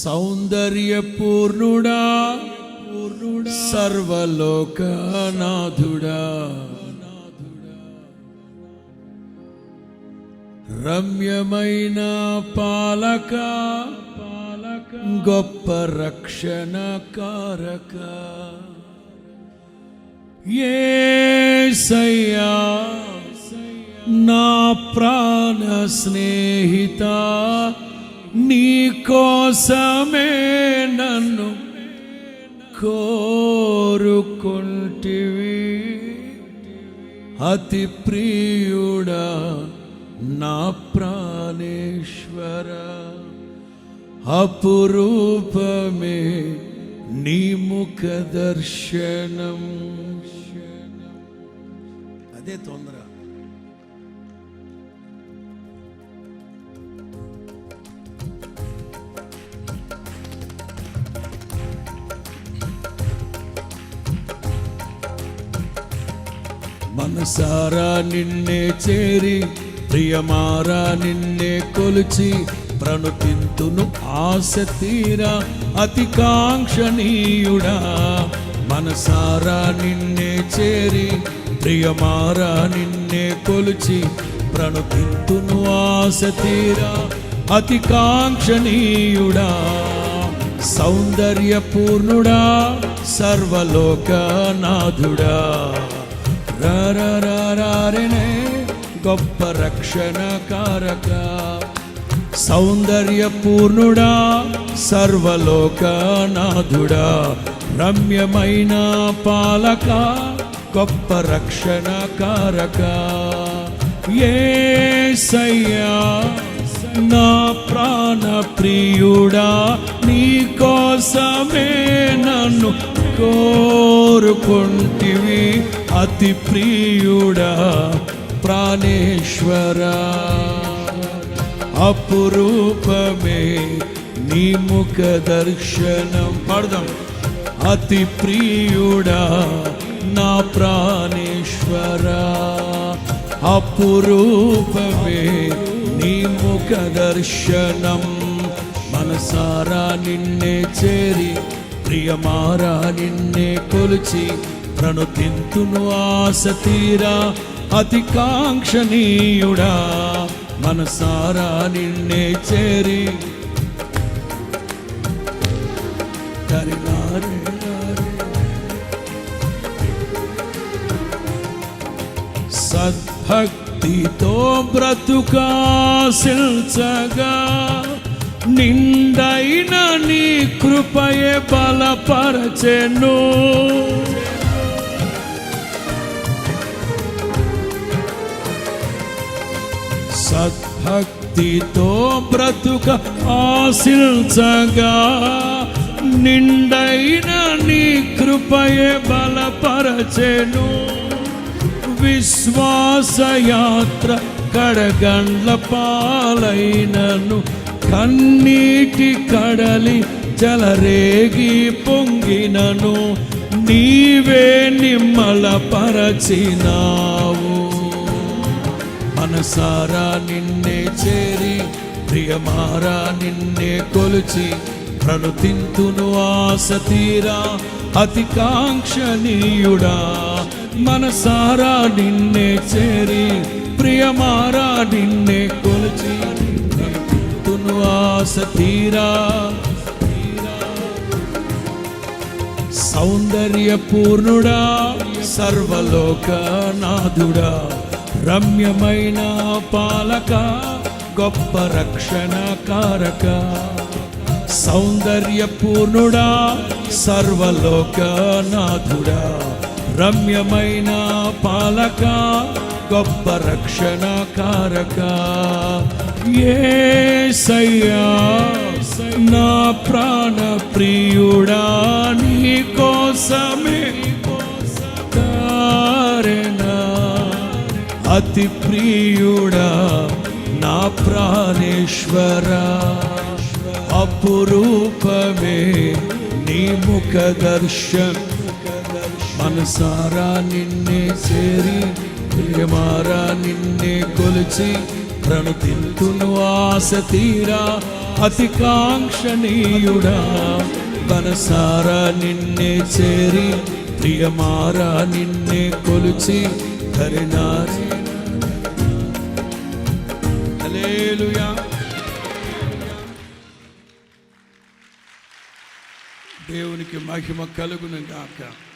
సౌందర్యపూర్ణుడా సర్వలోకనాథుడా, రమ్యమైన పాలక గొప్ప రక్షణకారక, యేసయ్యా నా ప్రాణ స్నేహిత, నీ కోసమే నన్ను కోరుకుంటివి. అతి ప్రియుడా నా ప్రాణేశ్వర, అపురూపమే నీ ముఖ దర్శనం. అదే తొందర. మనసారా నిన్నే చేరి, ప్రియమారా నిన్నే కొలిచి, ప్రణుతింతును ఆశ తీరా అతి కాంక్షణీయుడా. మనసారా నిన్నే చేరి, ప్రియమారా నిన్నే కొలిచి, ప్రణుతింతును ఆశ తీరా అతి కాంక్షణీయుడా. సౌందర్యపూర్ణుడా సర్వలోకనాథుడా, రారనే గొప్ప రక్షణకారక. సౌందర్యపూర్ణుడా సర్వలోకనాథుడా, రమ్యమైన పాలక గొప్ప రక్షణకారక, యేసయ్యా నా ప్రాణ ప్రియుడా, నీ కోసమే నన్ను కోరుకుంటివి. అతి ప్రియుడా ప్రాణేశ్వర, అపురూపమే నీ ముఖ దర్శనం. పాడదాం. అతి ప్రియుడా నా ప్రాణేశ్వర, అపురూపమే నీ ముఖ దర్శనం. మనసారా నిన్నే చేరి, ప్రియమారా నిన్నే కొలిచి, ప్రణుతింతును ఆశ తీరా అతి కాంక్షణీయుడా. మనసారా నిన్నే చేరి, సద్భక్తితో బ్రతుకాశించగా, నిండైన నీ కృపయే బలపరచెను. సద్భక్తితో బ్రతుక ఆశించగా, నిండైన నీ కృపయే బలపరచెను. విశ్వాసయాత్ర కడగండ్ల పాలైనను, కన్నీటి కడలి జలరేగి పొంగినను, నీవే నిమ్మల పరచినావు. మనసారా నిన్నే చేరి, ప్రియమారా నిన్నే కొలిచి, ప్రణుతింతును ఆశ తీరా అతి కాంక్షణీయుడా. మనసారా నిన్నే చేరి, ప్రియమారా నిన్నే కొలిచి, ప్రణుతింతును ఆశ తీరా. సౌందర్యపూర్ణుడా సర్వలోకనాథుడా, రమ్యమైన పాలక గొప్ప రక్షణకారక. సౌందర్యపూర్ణుడా సర్వలోకనాథుడా, రమ్యమైన పాలక గొప్ప రక్షణకారక, యేసయ్యా నా ప్రాణ ప్రియుడా, నీ కోసమే కారెనా. అతి ప్రియుడా నా ప్రాణేశ్వర, అపురూపమే నీ ముఖ దర్శనం. మనసారా నిన్నే చేరి, ప్రియమారా నిన్నే కొలిచి, ప్రణుతింతును ఆశ తీరా అతి కాంక్షణీయుడా మనసారా నిన్నే చేరి ప్రియమారా నిన్నే కొలిచి ధరినారి. హల్లెలూయా. దేవునికి మహిమ కలుగును గాక.